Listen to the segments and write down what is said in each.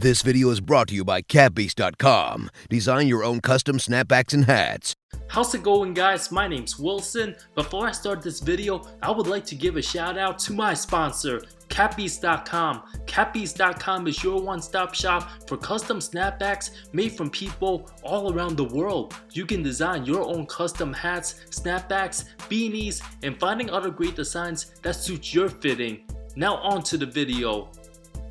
This video is brought to you by catbeast.com. Design your own custom snapbacks and hats. How's it going, guys? My name's Wilson. Before I start this video, I would like to give a shout out to my sponsor, catbeast.com. Catbeast.com is your one-stop shop for custom snapbacks made from people all around the world. You can design your own custom hats, snapbacks, beanies, and finding other great designs that suit your fitting. Now on to the video.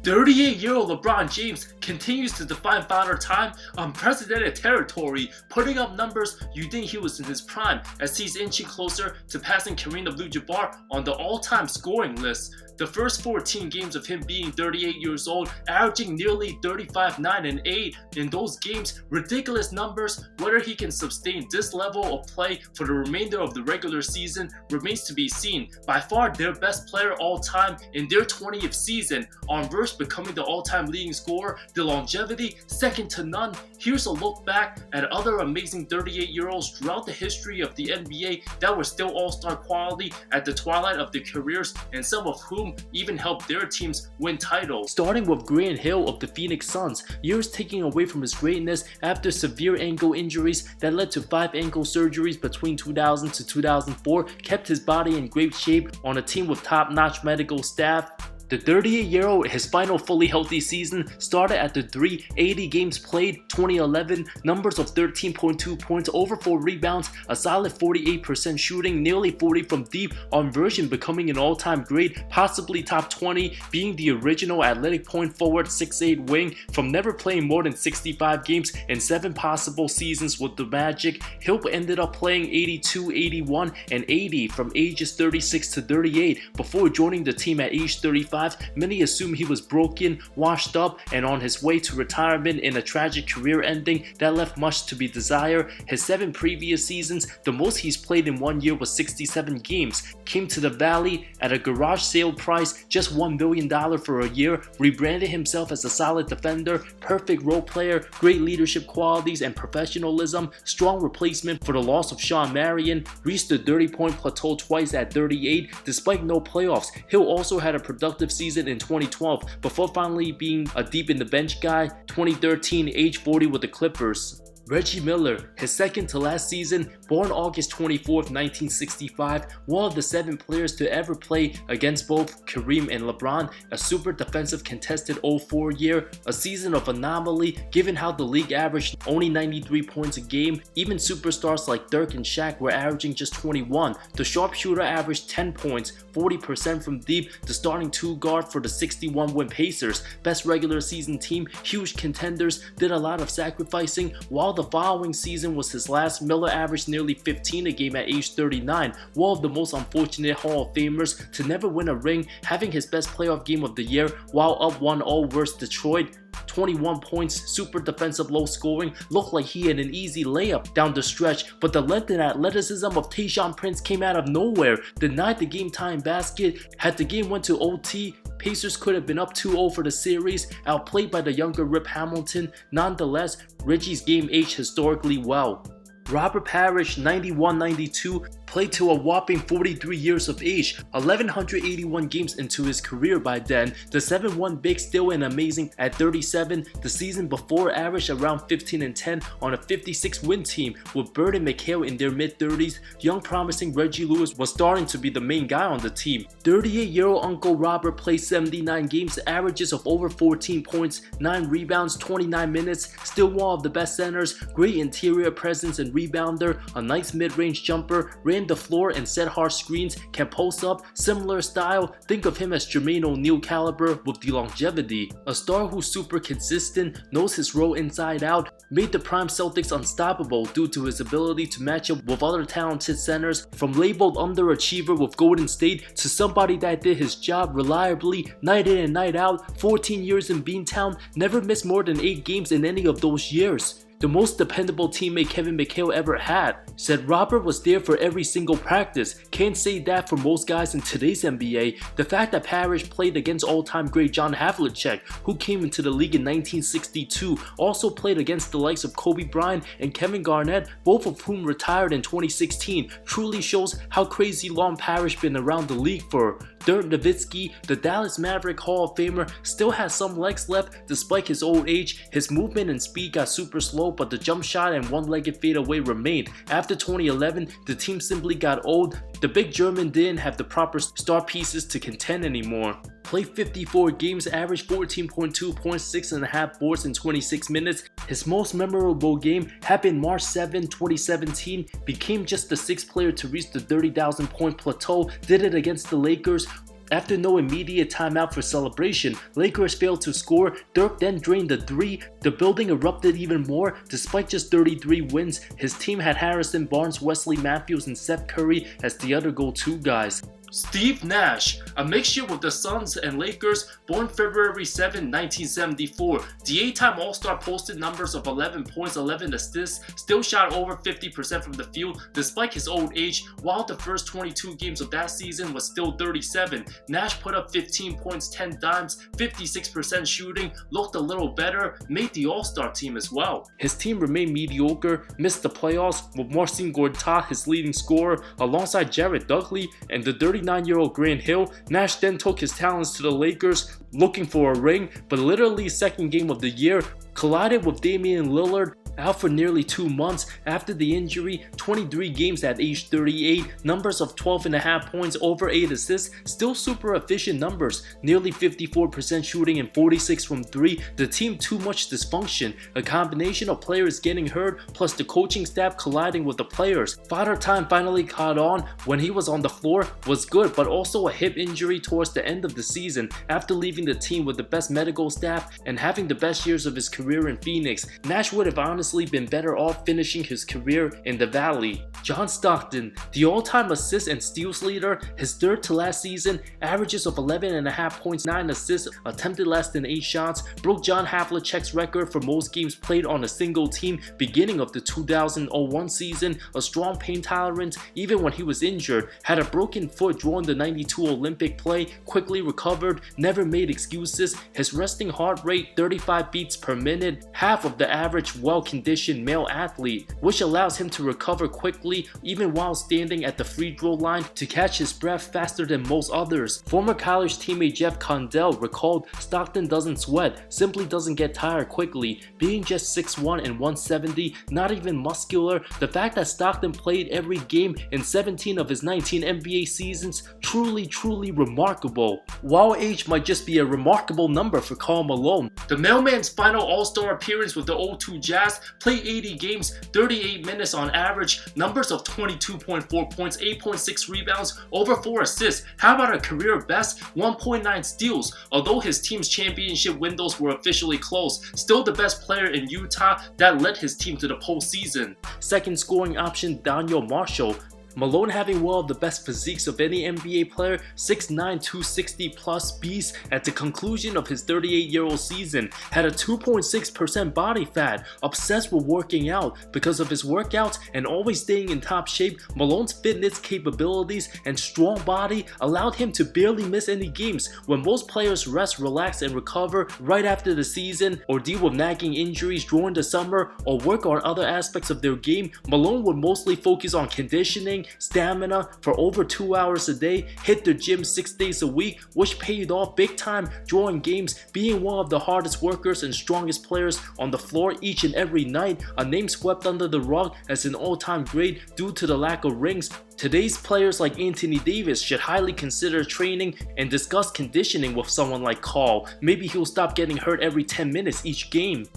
38-year-old LeBron James continues to define Father Time unprecedented territory, putting up numbers you think he was in his prime as he's inching closer to passing Kareem Abdul-Jabbar on the all-time scoring list. The first 14 games of him being 38 years old, averaging nearly 35, 9, and 8 in those games, ridiculous numbers. Whether he can sustain this level of play for the remainder of the regular season remains to be seen. By far their best player all time in their 20th season, on verge becoming the all-time leading scorer, the longevity second to none. Here's a look back at other amazing 38-year-olds throughout the history of the NBA that were still all-star quality at the twilight of their careers, and some of whom even helped their teams win titles. Starting with Grant Hill of the Phoenix Suns, years taking away from his greatness after severe ankle injuries that led to 5 ankle surgeries between 2000 to 2004, kept his body in great shape on a team with top-notch medical staff. The 38-year-old, his final fully healthy season started at the 380 games played 2011, numbers of 13.2 points, over 4 rebounds, a solid 48% shooting, nearly 40 from deep, on version becoming an all-time great, possibly top 20, being the original athletic point forward 6'8" wing from never playing more than 65 games in 7 possible seasons with the Magic. Hill ended up playing 82, 81, and 80 from ages 36 to 38 before joining the team at age 35. Many assume he was broken, washed up, and on his way to retirement in a tragic career ending that left much to be desired. His 7 previous seasons, the most he's played in one year was 67 games, came to the Valley at a garage sale price, just $1 million for a year, rebranded himself as a solid defender, perfect role player, great leadership qualities and professionalism, strong replacement for the loss of Sean Marion, reached the 30-point plateau twice at 38 despite no playoffs. Hill also had a productive season in 2012 before finally being a deep in the bench guy. 2013, age 40 with the Clippers. Reggie Miller, his second to last season, born August 24th, 1965, one of the 7 players to ever play against both Kareem and LeBron, a super defensive contested 04 year, a season of anomaly given how the league averaged only 93 points a game. Even superstars like Dirk and Shaq were averaging just 21. The sharpshooter averaged 10 points, 40% from deep, the starting 2 guard for the 61-win Pacers, best regular season team, huge contenders, did a lot of sacrificing. While the following season was his last, Miller averaged nearly 15 a game at age 39, one of the most unfortunate Hall of Famers to never win a ring, having his best playoff game of the year while up 1-0 versus Detroit. 21 points, super defensive, low scoring, looked like he had an easy layup down the stretch, but the length and athleticism of Tayshaun Prince came out of nowhere, denied the game time basket. Had the game went to OT, Pacers could have been up 2-0 for the series, outplayed by the younger Rip Hamilton. Nonetheless, Reggie's game aged historically well. Robert Parrish, 91-92, played to a whopping 43 years of age, 1,181 games into his career by then. The 7-1 big still an amazing at 37. The season before averaged around 15-10 on a 56-win team with Bird and MacLeod in their mid-30s. Young promising Reggie Lewis was starting to be the main guy on the team. 38-year-old Uncle Robert played 79 games, averages of over 14 points, 9 rebounds, 29 minutes, still one of the best centers, great interior presence and rebounder, a nice mid-range jumper, ran the floor and set hard screens, can post up, similar style, think of him as Jermaine O'Neal caliber with the longevity. A star who's super consistent, knows his role inside out, made the prime Celtics unstoppable due to his ability to match up with other talented centers, from labeled underachiever with Golden State to somebody that did his job reliably night in and night out. 14 years in Beantown, never missed more than 8 games in any of those years. The most dependable teammate Kevin McHale ever had. Said Robert was there for every single practice. Can't say that for most guys in today's NBA. The fact that Parrish played against all-time great John Havlicek, who came into the league in 1962, also played against the likes of Kobe Bryant and Kevin Garnett, both of whom retired in 2016, truly shows how crazy long Parrish been around the league for. Dirk Nowitzki, the Dallas Maverick Hall of Famer, still has some legs left despite his old age. His movement and speed got super slow, but the jump shot and one-legged fadeaway remained. After 2011, the team simply got old. The big German didn't have the proper star pieces to contend anymore. Played 54 games, averaged 14.2 points, 6.5 boards in 26 minutes. His most memorable game happened March 7, 2017. Became just the 6th player to reach the 30,000 point plateau. Did it against the Lakers. After no immediate timeout for celebration, Lakers failed to score. Dirk then drained the three. The building erupted even more. Despite just 33 wins, his team had Harrison Barnes, Wesley Matthews, and Seth Curry as the other go-to guys. Steve Nash, a mixture with the Suns and Lakers, born February 7, 1974. The 8-time All-Star posted numbers of 11 points, 11 assists, still shot over 50% from the field despite his old age. While the first 22 games of that season was still 37, Nash put up 15 points, 10 dimes, 56% shooting, looked a little better, made the All-Star team as well. His team remained mediocre, missed the playoffs with Marcin Gortat, his leading scorer, alongside Jared Dudley and the 39-year-old Grant Hill. Nash then took his talents to the Lakers looking for a ring, but literally second game of the year, collided with Damian Lillard, out for nearly 2 months after the injury. 23 games at age 38, numbers of 12.5 points, over 8 assists, still super efficient numbers, nearly 54% shooting and 46 from 3. The team too much dysfunction, a combination of players getting hurt plus the coaching staff colliding with the players. Father Time finally caught on when he was on the floor, was good, but also a hip injury towards the end of the season after leaving the team with the best medical staff and having the best years of his career in Phoenix. Nash would have honestly been better off finishing his career in the Valley. John Stockton, the all-time assist and steals leader, his third to last season, averages of 11.5 points, 9 assists, attempted less than 8 shots, broke John Havlicek's record for most games played on a single team beginning of the 2001 season, a strong pain tolerance even when he was injured, had a broken foot during the 92 Olympic play, quickly recovered, never made excuses, his resting heart rate 35 beats per minute, half of the average well-conditioned male athlete, which allows him to recover quickly even while standing at the free throw line to catch his breath faster than most others. Former college teammate Jeff Condell recalled, Stockton doesn't sweat, simply doesn't get tired quickly, being just 6'1 and 170, not even muscular. The fact that Stockton played every game in 17 of his 19 NBA seasons, truly remarkable. While age might just be a remarkable number for Karl Malone. The mailman's final All-Star appearance with the 0-2 Jazz, played 80 games, 38 minutes on average, numbers of 22.4 points, 8.6 rebounds, over 4 assists. How about a career best 1.9 steals? Although his team's championship windows were officially closed, still the best player in Utah that led his team to the postseason. Second scoring option Daniel Marshall. Malone having one of the best physiques of any NBA player, 6'9", 260 plus beast at the conclusion of his 38-year-old season, had a 2.6% body fat, obsessed with working out. Because of his workouts and always staying in top shape, Malone's fitness capabilities and strong body allowed him to barely miss any games. When most players rest, relax, and recover right after the season, or deal with nagging injuries during the summer, or work on other aspects of their game, Malone would mostly focus on conditioning, stamina for over 2 hours a day, hit the gym 6 days a week, which paid off big time during games, being one of the hardest workers and strongest players on the floor each and every night, a name swept under the rug as an all-time great due to the lack of rings. Today's players like Anthony Davis should highly consider training and discuss conditioning with someone like Karl. Maybe he'll stop getting hurt every 10 minutes each game.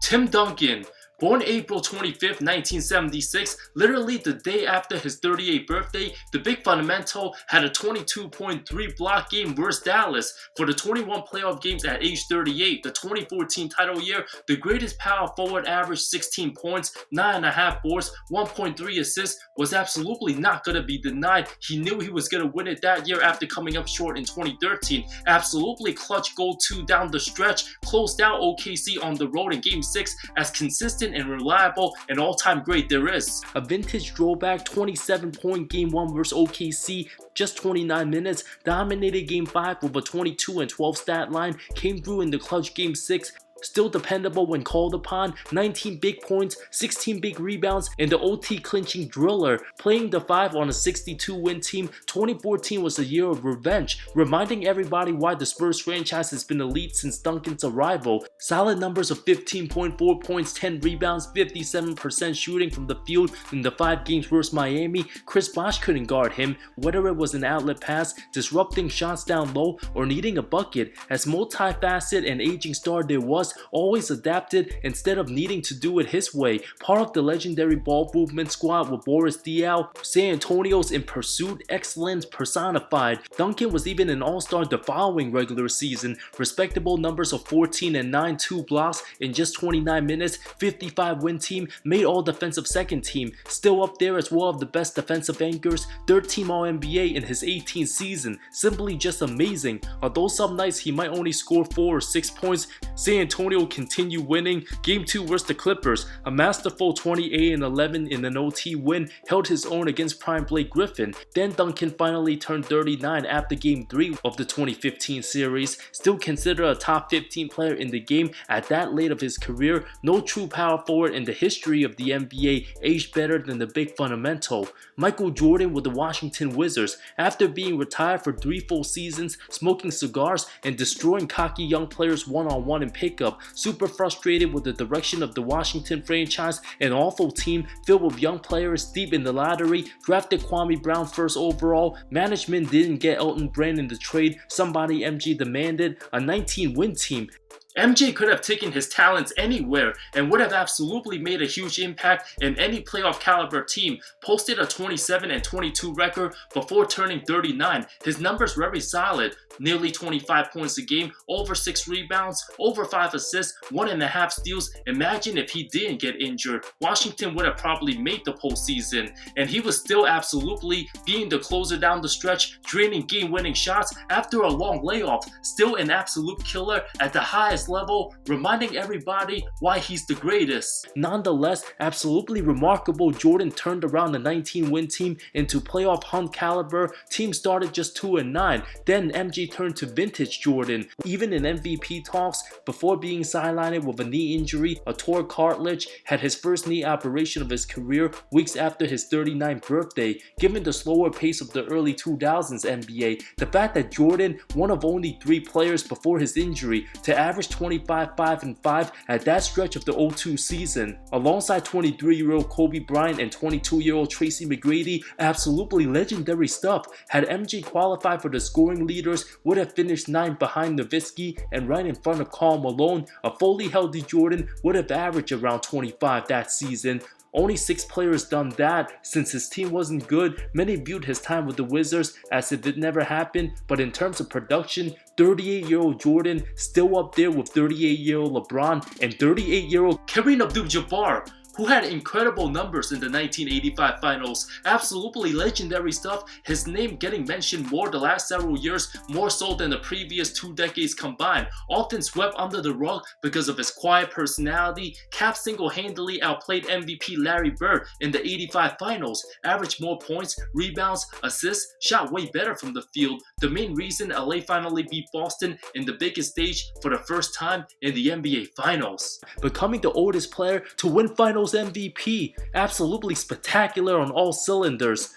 Tim Duncan, born April 25th, 1976, literally the day after his 38th birthday, the big fundamental had a 22.3 block game versus Dallas. For the 21 playoff games at age 38, the 2014 title year, the greatest power forward averaged 16 points, 9.5 boards, 1.3 assists, was absolutely not going to be denied. He knew he was going to win it that year after coming up short in 2013. Absolutely clutch go-to down the stretch, closed out OKC on the road in Game 6 as consistent and reliable and all-time great there is. A vintage throwback 27-point Game 1 versus OKC, just 29 minutes, dominated Game 5 with a 22 and 12 stat line, came through in the clutch Game 6, still dependable when called upon, 19 big points, 16 big rebounds, and the OT clinching driller, playing the 5 on a 62-win team. 2014 was a year of revenge, reminding everybody why the Spurs franchise has been elite since Duncan's arrival. Solid numbers of 15.4 points, 10 rebounds, 57% shooting from the field in the 5 games versus Miami. Chris Bosh couldn't guard him, whether it was an outlet pass, disrupting shots down low, or needing a bucket. As multifaceted and aging star there was, always adapted instead of needing to do it his way. Part of the legendary ball movement squad with Boris Diaw, San Antonio's in pursuit excellence personified. Duncan was even an all-star the following regular season. Respectable numbers of 14 and 9, 2 blocks in just 29 minutes, 55-win team, made all defensive second team, still up there as one of the best defensive anchors, 3rd-team All-NBA in his 18th season. Simply just amazing. Although some nights he might only score 4 or 6 points, San Antonio continued winning. Game 2 versus the Clippers, a masterful 28-11 in an OT win, held his own against prime Blake Griffin. Then Duncan finally turned 39 after Game 3 of the 2015 series. Still considered a top 15 player in the game at that late of his career. No true power forward in the history of the NBA aged better than the big fundamental. Michael Jordan with the Washington Wizards, after being retired for 3 full seasons, smoking cigars and destroying cocky young players one-on-one in pickup. Super frustrated with the direction of the Washington franchise, an awful team filled with young players deep in the lottery, drafted Kwame Brown 1st overall. Management didn't get Elton Brand in the trade somebody MJ demanded, a 19-win team. MJ could have taken his talents anywhere and would have absolutely made a huge impact in any playoff caliber team. Posted a 27-22 record before turning 39. His numbers very solid. Nearly 25 points a game, over 6 rebounds, over 5 assists, 1.5 steals. Imagine if he didn't get injured. Washington would have probably made the postseason. And he was still absolutely being the closer down the stretch, draining game-winning shots after a long layoff. Still an absolute killer at the highest level, reminding everybody why he's the greatest. Nonetheless, absolutely remarkable, Jordan turned around the 19-win team into playoff hunt caliber. Team started just 2-9. Then MJ turned to vintage Jordan. Even in MVP talks, before being sidelined with a knee injury, a torn cartilage, had his first knee operation of his career weeks after his 39th birthday. Given the slower pace of the early 2000s NBA, the fact that Jordan, one of only 3 players before his injury to average 25, 5, and 5 at that stretch of the 02 season, alongside 23-year-old Kobe Bryant and 22-year-old Tracy McGrady, absolutely legendary stuff. Had MJ qualified for the scoring leaders, would have finished 9th behind Nowitzki and right in front of Karl Malone. A fully healthy Jordan would have averaged around 25 that season. Only 6 players done that. Since his team wasn't good, many viewed his time with the Wizards as if it never happened, but in terms of production, 38-year-old Jordan still up there with 38-year-old LeBron and 38-year-old Kareem Abdul-Jabbar, who had incredible numbers in the 1985 finals. Absolutely legendary stuff. His name getting mentioned more the last several years, more so than the previous 2 decades combined. Often swept under the rug because of his quiet personality, Cap single-handedly outplayed MVP Larry Bird in the 85 finals. Averaged more points, rebounds, assists, shot way better from the field. The main reason LA finally beat Boston in the biggest stage for the first time in the NBA finals. Becoming the oldest player to win finals MVP. Absolutely spectacular on all cylinders.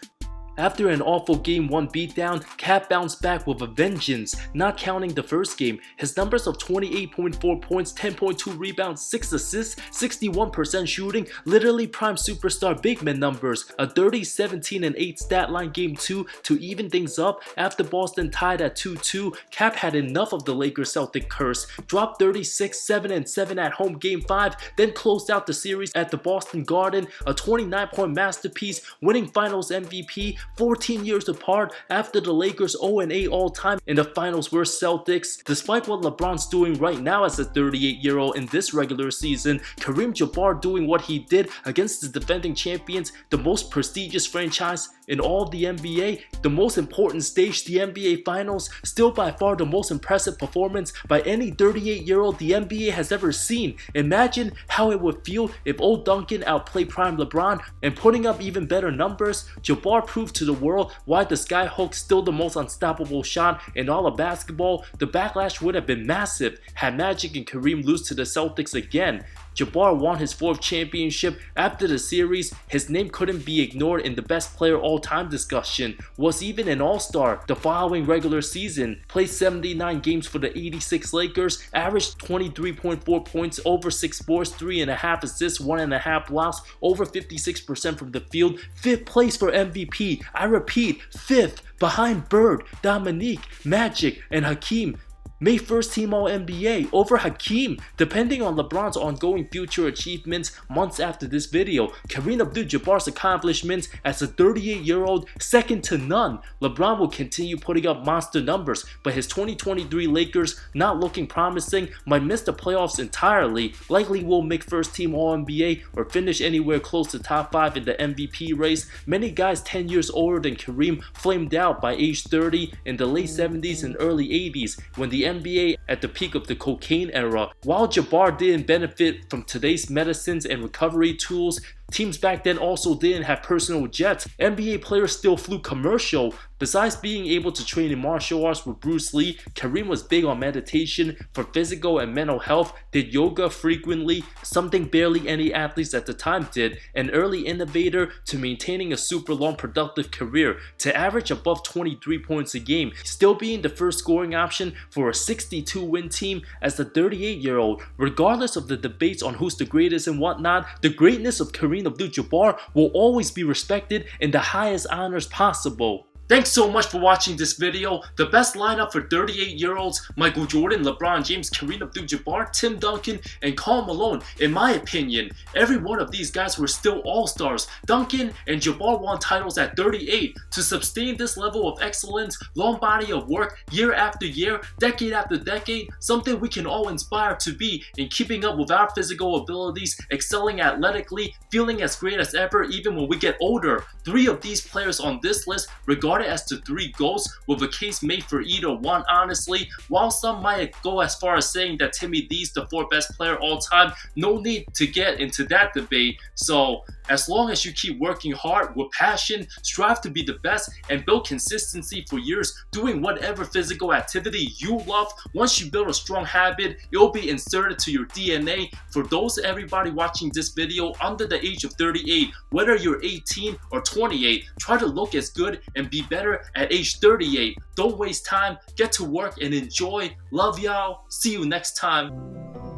After an awful Game 1 beatdown, Cap bounced back with a vengeance. Not counting the first game, his numbers of 28.4 points, 10.2 rebounds, 6 assists, 61% shooting, literally prime superstar big man numbers. A 30, 17, and 8 stat line Game 2 to even things up. After Boston tied at 2-2, Cap had enough of the Lakers-Celtic curse. Dropped 36, 7, and 7 at home Game 5, then closed out the series at the Boston Garden. A 29-point masterpiece, winning Finals MVP. 14 years apart after the Lakers 0-8 all-time in the finals versus Celtics. Despite what LeBron's doing right now as a 38-year-old in this regular season, Kareem Abdul-Jabbar doing what he did against the defending champions, the most prestigious franchise in all of the NBA, the most important stage, the NBA Finals, still by far the most impressive performance by any 38-year-old the NBA has ever seen. Imagine how it would feel if old Duncan outplayed prime LeBron and putting up even better numbers. Jabbar proved prove to the world why the Skyhook's still the most unstoppable shot in all of basketball, the backlash would have been massive had Magic and Kareem lose to the Celtics again. Jabbar won his 4th championship. After the series, his name couldn't be ignored in the best player all-time discussion. Was even an all-star the following regular season. Played 79 games for the 86 Lakers, averaged 23.4 points, over 6 boards, 3.5 assists, 1.5 blocks, over 56% from the field. 5th place for MVP. I repeat, 5th, behind Bird, Dominique, Magic, and Hakeem. Made first team All-NBA over Hakeem. Depending on LeBron's ongoing future achievements months after this video, Kareem Abdul-Jabbar's accomplishments as a 38-year-old, second to none. LeBron will continue putting up monster numbers, but his 2023 Lakers, not looking promising, might miss the playoffs entirely. Likely will make first team All-NBA or finish anywhere close to top 5 in the MVP race. Many guys 10 years older than Kareem flamed out by age 30 in the late 70s and early 80s when the NBA at the peak of the cocaine era. While Jabbar didn't benefit from today's medicines and recovery tools, teams back then also didn't have personal jets. NBA players still flew commercial. Besides being able to train in martial arts with Bruce Lee, Kareem was big on meditation for physical and mental health, did yoga frequently, something barely any athletes at the time did, an early innovator to maintaining a super long productive career, to average above 23 points a game, still being the first scoring option for a 62-win team as the 38-year-old. Regardless of the debates on who's the greatest and whatnot, the greatness of Kareem Abdul-Jabbar will always be respected in the highest honors possible. Thanks so much for watching this video. The best lineup for 38-year-olds, Michael Jordan, LeBron James, Kareem Abdul-Jabbar, Tim Duncan, and Karl Malone. In my opinion, every one of these guys were still all-stars. Duncan and Jabbar won titles at 38. To sustain this level of excellence, long body of work, year after year, decade after decade, something we can all inspire to be in keeping up with our physical abilities, excelling athletically, feeling as great as ever even when we get older. 3 of these players on this list regarded as the 3 GOATs, with a case made for either one honestly. While some might go as far as saying that Timmy D's the 4th best player all time, no need to get into that debate. So as long as you keep working hard with passion, strive to be the best, and build consistency for years doing whatever physical activity you love, once you build a strong habit, it'll be inserted to your DNA. For everybody watching this video under the age of 38, whether you're 18 or 28, try to look as good and be better at age 38. Don't waste time, get to work and enjoy. Love y'all. See you next time.